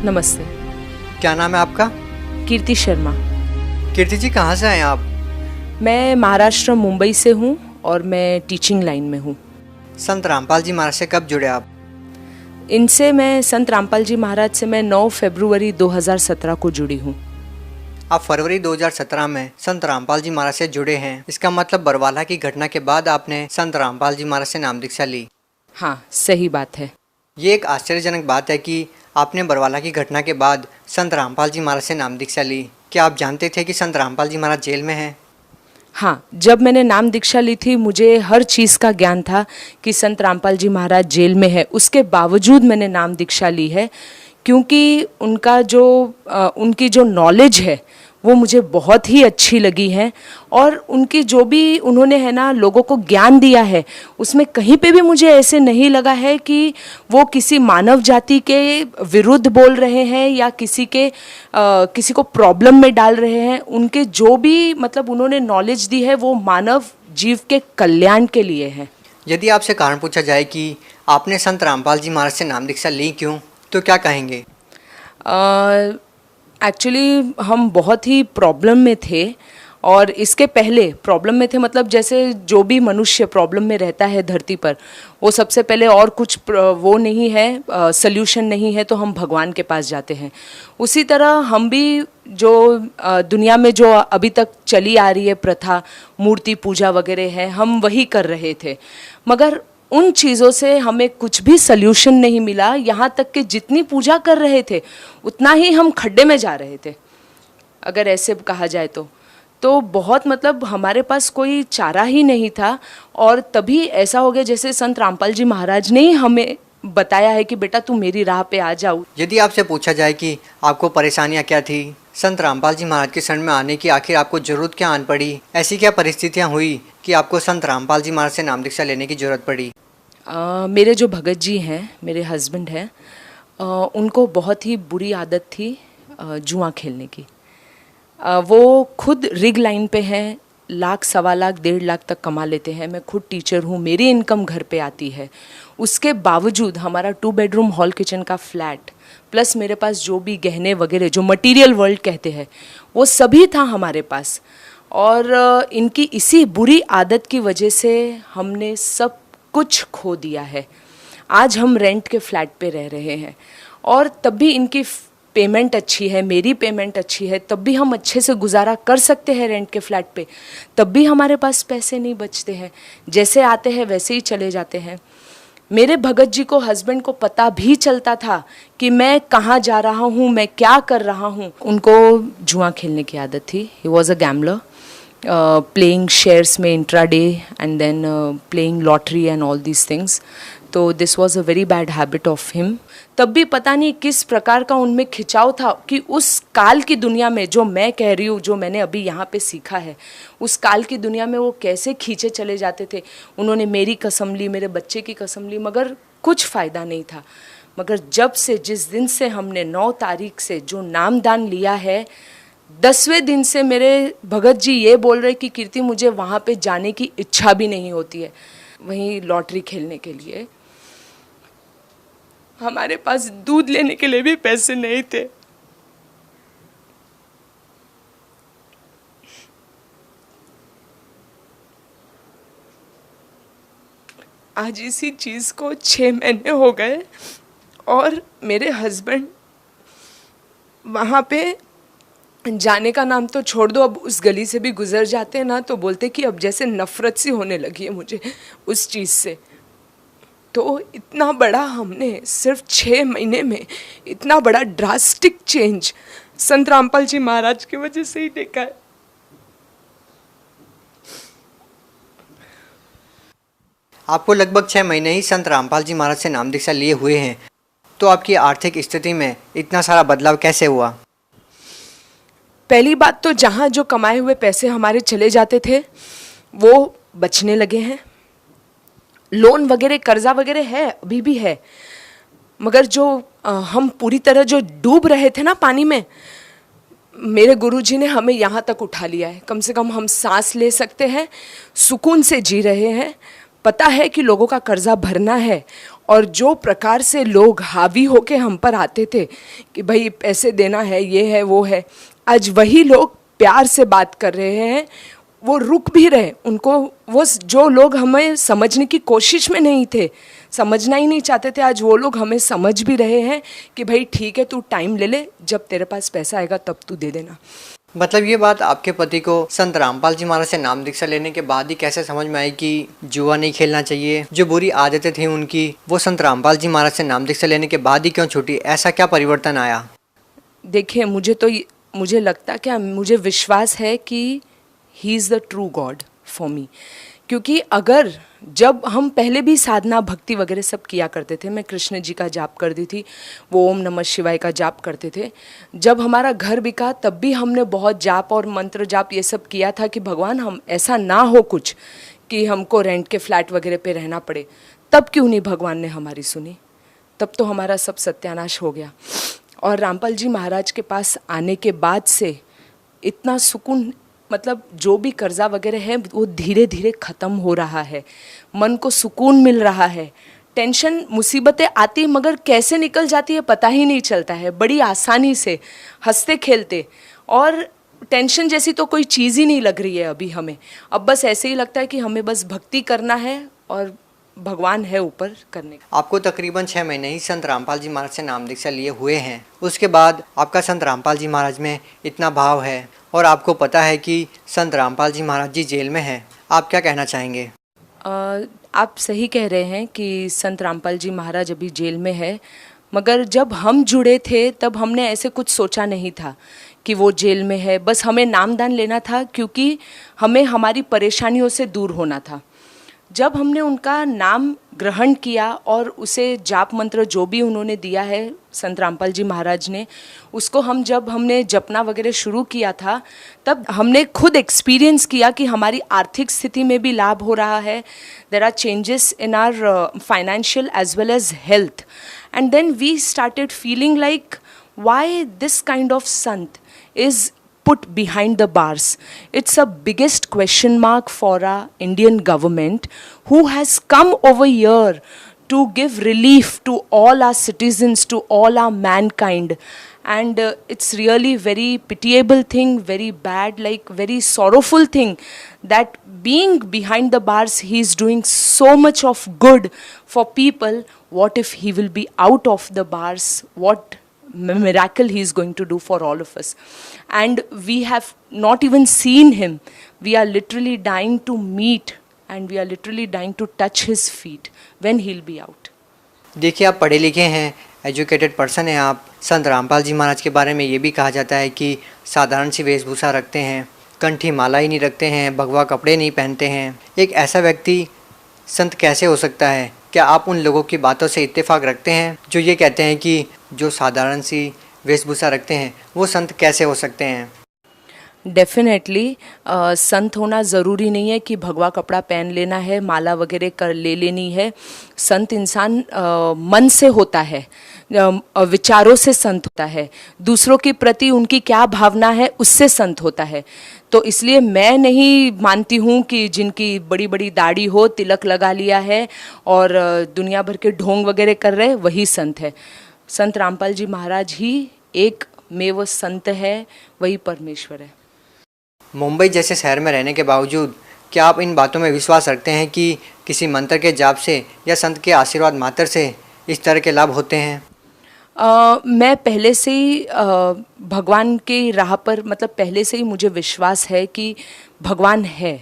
नमस्ते। क्या नाम है आपका? कीर्ति शर्मा। कीर्ति जी, कहाँ से आए आप? मैं महाराष्ट्र मुंबई से हूँ और मैं टीचिंग लाइन में हूँ। संत रामपाल जी महाराज से कब जुड़े आप? इनसे मैं संत रामपाल जी महाराज से मैं 9 फरवरी 2017 को जुड़ी हूँ। आप फरवरी 2017 में संत रामपाल जी महाराज से जुड़े हैं। इसका मतलब बरवाला की घटना के बाद आपने संत रामपाल जी महाराज से नाम दीक्षा ली। हाँ, सही बात है। ये एक आश्चर्यजनक बात है कि आपने बरवाला की घटना के बाद संत रामपाल जी महाराज से नाम दीक्षा ली। क्या आप जानते थे कि संत रामपाल जी महाराज जेल में हैं? हाँ, जब मैंने नाम दीक्षा ली थी मुझे हर चीज़ का ज्ञान था कि संत रामपाल जी महाराज जेल में है। उसके बावजूद मैंने नाम दीक्षा ली है क्योंकि उनकी जो नॉलेज है वो मुझे बहुत ही अच्छी लगी है और उनकी जो भी उन्होंने है ना लोगों को ज्ञान दिया है उसमें कहीं पे भी मुझे ऐसे नहीं लगा है कि वो किसी मानव जाति के विरुद्ध बोल रहे हैं या किसी को प्रॉब्लम में डाल रहे हैं। उनके जो भी मतलब उन्होंने नॉलेज दी है वो मानव जीव के कल्याण के लिए है। यदि आपसे कारण पूछा जाए कि आपने संत रामपाल जी महाराज से नाम दीक्षा ली क्यों, तो क्या कहेंगे? एक्चुअली हम बहुत ही प्रॉब्लम में थे और इसके पहले प्रॉब्लम में थे मतलब जैसे जो भी मनुष्य प्रॉब्लम में रहता है धरती पर वो सबसे पहले और कुछ वो नहीं है, सल्यूशन नहीं है तो हम भगवान के पास जाते हैं। उसी तरह हम भी जो दुनिया में जो अभी तक चली आ रही है प्रथा मूर्ति पूजा वगैरह है हम वही कर रहे थे, मगर उन चीज़ों से हमें कुछ भी सल्यूशन नहीं मिला। यहाँ तक कि जितनी पूजा कर रहे थे उतना ही हम खड्डे में जा रहे थे, अगर ऐसे कहा जाए तो बहुत मतलब हमारे पास कोई चारा ही नहीं था। और तभी ऐसा हो गया जैसे संत रामपाल जी महाराज ने ही हमें बताया है कि बेटा तू मेरी राह पे आ जाओ। यदि आपसे पूछा जाए कि आपको परेशानियाँ क्या थी, संत रामपाल जी महाराज के शरण में आने की आखिर आपको जरूरत क्या आन पड़ी, ऐसी क्या परिस्थितियाँ हुई कि आपको संत रामपाल जी महाराज से नाम दीक्षा लेने की जरूरत पड़ी? मेरे जो भगत जी हैं, मेरे हस्बैंड हैं, उनको बहुत ही बुरी आदत थी जुआ खेलने की। वो खुद रिग लाइन पे हैं, लाख, सवा लाख, 1.5 लाख तक कमा लेते हैं। मैं खुद टीचर हूँ, मेरी इनकम घर पे आती है। उसके बावजूद हमारा 2 बेडरूम हॉल किचन का फ्लैट प्लस मेरे पास जो भी गहने वगैरह जो मटेरियल वर्ल्ड कहते हैं वो सभी था हमारे पास। और इनकी इसी बुरी आदत की वजह से हमने सब कुछ खो दिया है। आज हम रेंट के फ्लैट पे रह रहे हैं और तब भी इनकी पेमेंट अच्छी है, मेरी पेमेंट अच्छी है, तब भी हम अच्छे से गुजारा कर सकते हैं रेंट के फ्लैट पे। तब भी हमारे पास पैसे नहीं बचते हैं, जैसे आते हैं वैसे ही चले जाते हैं। मेरे भगत जी को, हस्बैंड को पता भी चलता था कि मैं कहाँ जा रहा हूँ, मैं क्या कर रहा हूँ। उनको जुआ खेलने की आदत थी। He was a gambler, playing shares में intraday and then playing lottery and all these things. तो this was a very bad habit of him. तब भी पता नहीं किस प्रकार का उनमें खिंचाव था कि उस काल की दुनिया में जो मैं कह रही हूँ, जो मैंने अभी यहाँ पे सीखा है, उस काल की दुनिया में वो कैसे खींचे चले जाते थे। उन्होंने मेरी कसम ली, मेरे बच्चे की कसम ली, मगर कुछ फ़ायदा नहीं था। मगर जिस दिन से हमने 9 तारीख से जो नामदान लिया है, 10वें दिन से मेरे भगत जी ये बोल रहे कि कीर्ति मुझे वहाँ पे जाने की इच्छा भी नहीं होती है, वहीं लॉटरी खेलने के लिए। हमारे पास दूध लेने के लिए भी पैसे नहीं थे। आज इसी चीज़ को 6 महीने हो गए और मेरे हस्बैंड वहाँ पे जाने का नाम तो छोड़ दो, अब उस गली से भी गुजर जाते हैं ना तो बोलते कि अब जैसे नफ़रत सी होने लगी है मुझे उस चीज़ से। तो इतना बड़ा हमने सिर्फ 6 महीने में इतना बड़ा ड्रास्टिक चेंज संत रामपाल जी महाराज की वजह से ही देखा है। आपको लगभग 6 महीने ही संत रामपाल जी महाराज से नाम दीक्षा लिए हुए हैं, तो आपकी आर्थिक स्थिति में इतना सारा बदलाव कैसे हुआ? पहली बात तो जहाँ जो कमाए हुए पैसे हमारे चले जाते थे वो बचने लगे हैं। लोन वगैरह, कर्जा वगैरह है, अभी भी है, मगर जो हम पूरी तरह जो डूब रहे थे ना पानी में, मेरे गुरुजी ने हमें यहाँ तक उठा लिया है। कम से कम हम सांस ले सकते हैं, सुकून से जी रहे हैं। पता है कि लोगों का कर्जा भरना है और जो प्रकार से लोग हावी होके हम पर आते थे कि भाई पैसे देना है, ये है, वो है, आज वही लोग प्यार से बात कर रहे हैं, वो रुक भी रहे। उनको वो जो लोग हमें समझने की कोशिश में नहीं थे, समझना ही नहीं चाहते थे, आज वो लोग हमें समझ भी रहे हैं कि भाई ठीक है, तू टाइम ले ले, जब तेरे पास पैसा आएगा तब तू दे देना। मतलब ये बात आपके पति को संत रामपाल जी महाराज से नाम दीक्षा लेने के बाद ही कैसे समझ में आई कि जुआ नहीं खेलना चाहिए? जो बुरी आदतें थी उनकी, वो संत रामपाल जी महाराज से नाम दीक्षा लेने के बाद ही क्यों छूटी? ऐसा क्या परिवर्तन आया? देखिए, मुझे लगता, क्या मुझे विश्वास है कि he is the true God for me. क्योंकि अगर जब हम पहले भी साधना भक्ति वगैरह सब किया करते थे, मैं कृष्ण जी का जाप करती थी, वो ओम नमः शिवाय का जाप करते थे। जब हमारा घर बिका तब भी हमने बहुत जाप और मंत्र जाप ये सब किया था कि भगवान हम ऐसा ना हो कुछ कि हमको रेंट के फ्लैट वगैरह पे रहना पड़े। तब क्यों नहीं भगवान ने हमारी सुनी? तब तो हमारा सब सत्यानाश हो गया। और रामपाल जी महाराज के पास आने के बाद से इतना सुकून, मतलब जो भी कर्जा वगैरह है वो धीरे धीरे ख़त्म हो रहा है, मन को सुकून मिल रहा है। टेंशन मुसीबतें आती मगर कैसे निकल जाती है पता ही नहीं चलता है, बड़ी आसानी से हंसते खेलते। और टेंशन जैसी तो कोई चीज़ ही नहीं लग रही है अभी हमें। अब बस ऐसे ही लगता है कि हमें बस भक्ति करना है और भगवान है ऊपर करने का। आपको तकरीबन 6 महीने ही संत रामपाल जी महाराज से नाम दीक्षा लिए हुए हैं, उसके बाद आपका संत रामपाल जी महाराज में इतना भाव है और आपको पता है कि संत रामपाल जी महाराज जी जेल में हैं, आप क्या कहना चाहेंगे? आप सही कह रहे हैं कि संत रामपाल जी महाराज अभी जेल में है, मगर जब हम जुड़े थे तब हमने ऐसे कुछ सोचा नहीं था कि वो जेल में है। बस हमें नामदान लेना था क्योंकि हमें हमारी परेशानियों से दूर होना था। जब हमने उनका नाम ग्रहण किया और उसे जाप मंत्र जो भी उन्होंने दिया है संत रामपाल जी महाराज ने, उसको जब हमने जपना वगैरह शुरू किया था तब हमने खुद एक्सपीरियंस किया कि हमारी आर्थिक स्थिति में भी लाभ हो रहा है। There are changes in our financial as well as health, and then we started feeling like why this kind of संत is put behind the bars. It's a biggest question mark for our Indian government, who has come over here to give relief to all our citizens, to all our mankind. And it's really very pitiable thing, very bad, like very sorrowful thing, that being behind the bars, he is doing so much of good for people. What if he will be out of the bars? What miracle he is going to do for all of us? And we have not even seen him. We are literally dying to meet, and we are literally dying to touch his feet when he'll be out. देखिए, आप पढ़े लिखे हैं, educated person हैं आप। संत रामपाल जी महाराज के बारे में ये भी कहा जाता है कि साधारण सी वेशभूषा रखते हैं, कंठी माला ही नहीं रखते हैं, भगवा कपड़े नहीं पहनते हैं। एक ऐसा व्यक्ति संत कैसे हो सकता है? क्या आप उन लोगों की बातों से इत्तेफाक रखते हैं जो ये कहते हैं कि जो साधारण सी वेशभूषा रखते हैं वो संत कैसे हो सकते हैं? डेफिनेटली संत होना ज़रूरी नहीं है कि भगवा कपड़ा पहन लेना है, माला वगैरह कर ले लेनी है। संत इंसान मन से होता है, विचारों से संत होता है, दूसरों के प्रति उनकी क्या भावना है उससे संत होता है। तो इसलिए मैं नहीं मानती हूँ कि जिनकी बड़ी बड़ी दाढ़ी हो, तिलक लगा लिया है और दुनिया भर के ढोंग वगैरह कर रहे वही संत है। संत रामपाल जी महाराज ही एक में वो संत है, वही परमेश्वर है। मुंबई जैसे शहर में रहने के बावजूद क्या आप इन बातों में विश्वास रखते हैं कि किसी मंत्र के जाप से या संत के आशीर्वाद मात्र से इस तरह के लाभ होते हैं? मैं पहले से ही भगवान की राह पर, मतलब पहले से ही मुझे विश्वास है कि भगवान है,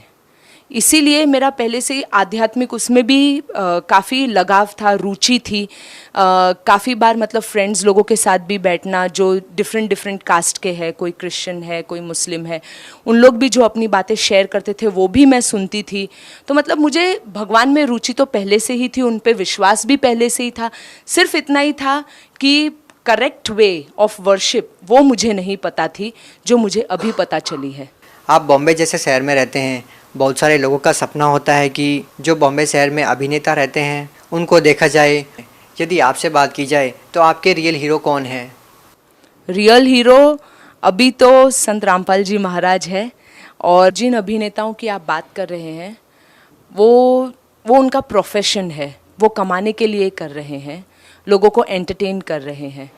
इसीलिए मेरा पहले से ही आध्यात्मिक उसमें भी काफ़ी लगाव था, रुचि थी। काफ़ी बार मतलब फ्रेंड्स लोगों के साथ भी बैठना जो डिफरेंट कास्ट के हैं, कोई क्रिश्चियन है, कोई मुस्लिम है, उन लोग भी जो अपनी बातें शेयर करते थे वो भी मैं सुनती थी। तो मतलब मुझे भगवान में रुचि तो पहले से ही थी, उन पे विश्वास भी पहले से ही था। सिर्फ इतना ही था कि करेक्ट वे ऑफ वर्शिप वो मुझे नहीं पता थी, जो मुझे अभी पता चली है। आप बॉम्बे जैसे शहर में रहते हैं, बहुत सारे लोगों का सपना होता है कि जो बॉम्बे शहर में अभिनेता रहते हैं उनको देखा जाए। यदि आपसे बात की जाए तो आपके रियल हीरो कौन है? रियल हीरो अभी तो संत रामपाल जी महाराज है, और जिन अभिनेताओं की आप बात कर रहे हैं वो उनका प्रोफेशन है, वो कमाने के लिए कर रहे हैं, लोगों को एंटरटेन कर रहे हैं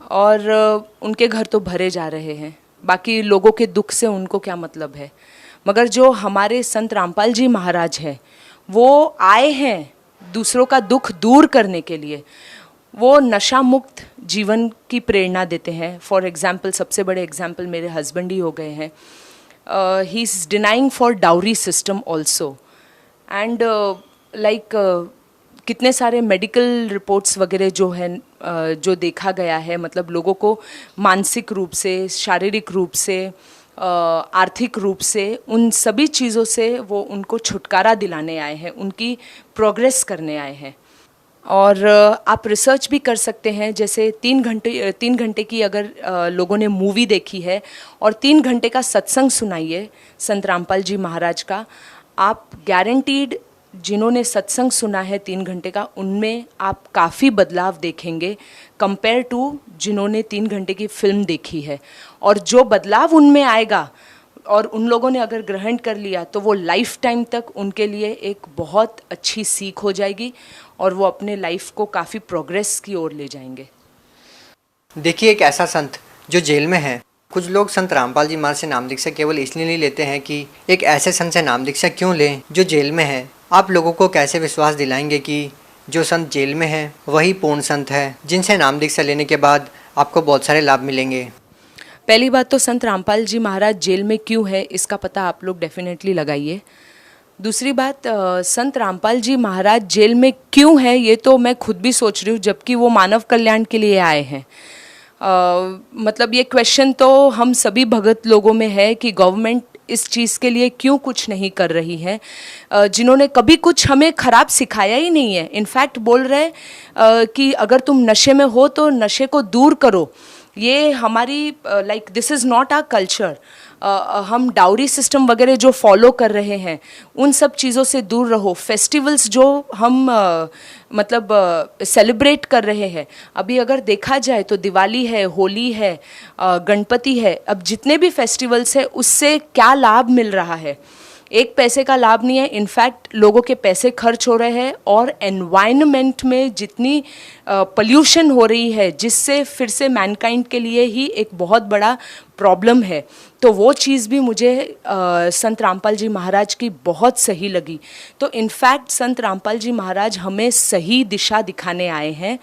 और उनके घर तो भरे जा रहे हैं, बाकी लोगों के दुख से उनको क्या मतलब है। मगर जो हमारे संत रामपाल जी महाराज हैं, वो आए हैं दूसरों का दुख दूर करने के लिए। वो नशा मुक्त जीवन की प्रेरणा देते हैं। फॉर एग्जाम्पल, सबसे बड़े एग्जाम्पल मेरे हस्बैंड ही हो गए हैं। He is denying for dowry system also and like कितने सारे मेडिकल रिपोर्ट्स वगैरह जो है जो देखा गया है, मतलब लोगों को मानसिक रूप से, शारीरिक रूप से, आर्थिक रूप से, उन सभी चीज़ों से वो उनको छुटकारा दिलाने आए हैं, उनकी प्रोग्रेस करने आए हैं। और आप रिसर्च भी कर सकते हैं। जैसे 3 घंटे की अगर लोगों ने मूवी देखी है और 3 घंटे का सत्संग सुनाइए संत रामपाल जी महाराज का, आप गारंटीड जिन्होंने सत्संग सुना है 3 घंटे का, उनमें आप काफ़ी बदलाव देखेंगे कंपेयर टू जिन्होंने 3 घंटे की फिल्म देखी है। और जो बदलाव उनमें आएगा और उन लोगों ने अगर ग्रहण कर लिया तो वो लाइफ टाइम तक उनके लिए एक बहुत अच्छी सीख हो जाएगी और वो अपने लाइफ को काफ़ी प्रोग्रेस की ओर ले जाएंगे। देखिए, एक ऐसा संत जो जेल में है, कुछ लोग संत रामपाल जी महाराज से नाम दीक्षा केवल इसलिए नहीं लेते हैं कि एक ऐसे संत से नाम दीक्षा क्यों लें जो जेल में है। आप लोगों को कैसे विश्वास दिलाएंगे कि जो संत जेल में है वही पूर्ण संत है, जिनसे नाम दीक्षा लेने के बाद आपको बहुत सारे लाभ मिलेंगे? पहली बात तो संत रामपाल जी महाराज जेल में क्यों है इसका पता आप लोग डेफिनेटली लगाइए। दूसरी बात, संत रामपाल जी महाराज जेल में क्यों है ये तो मैं खुद भी सोच रही हूँ, जबकि वो मानव कल्याण के लिए आए हैं। मतलब ये क्वेश्चन तो हम सभी भगत लोगों में है कि गवर्नमेंट इस चीज़ के लिए क्यों कुछ नहीं कर रही है, जिन्होंने कभी कुछ हमें ख़राब सिखाया ही नहीं है। इनफैक्ट बोल रहे कि अगर तुम नशे में हो तो नशे को दूर करो। ये हमारी like this is not our culture. हम डाउरी सिस्टम वगैरह जो फॉलो कर रहे हैं उन सब चीज़ों से दूर रहो। फेस्टिवल्स जो हम मतलब सेलिब्रेट कर रहे हैं, अभी अगर देखा जाए तो दिवाली है, होली है, गणपति है, अब जितने भी फेस्टिवल्स हैं उससे क्या लाभ मिल रहा है? एक पैसे का लाभ नहीं है। इनफैक्ट लोगों के पैसे खर्च हो रहे हैं और एनवायरनमेंट में जितनी पोल्यूशन हो रही है, जिससे फिर से मैनकाइंड के लिए ही एक बहुत बड़ा प्रॉब्लम है। तो वो चीज़ भी मुझे संत रामपाल जी महाराज की बहुत सही लगी। तो इनफैक्ट संत रामपाल जी महाराज हमें सही दिशा दिखाने आए हैं।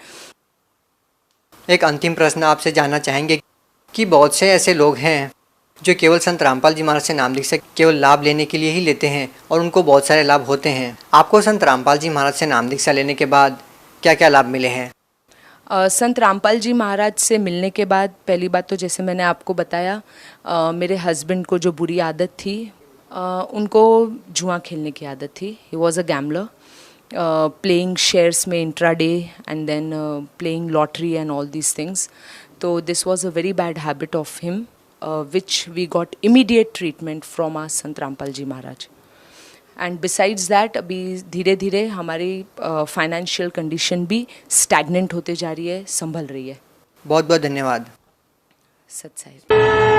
एक अंतिम प्रश्न आपसे जानना चाहेंगे कि बहुत से ऐसे लोग हैं जो केवल संत रामपाल जी महाराज से नाम दीक्षा केवल लाभ लेने के लिए ही लेते हैं और उनको बहुत सारे लाभ होते हैं। आपको संत रामपाल जी महाराज से नाम दीक्षा लेने के बाद क्या क्या लाभ मिले हैं? संत रामपाल जी महाराज से मिलने के बाद पहली बात तो जैसे मैंने आपको बताया, मेरे हस्बैंड को जो बुरी आदत थी, उनको जुआ खेलने की आदत थी। He was a gambler, playing shares में intraday and then playing lottery and all these things. तो this was a very bad habit of him, which we got immediate treatment from our Sant Rampal ji Maharaj. And besides that अभी धीरे धीरे हमारी financial condition भी stagnant होते जा रही है, संभल रही है। बहुत बहुत धन्यवाद। सत साहिब।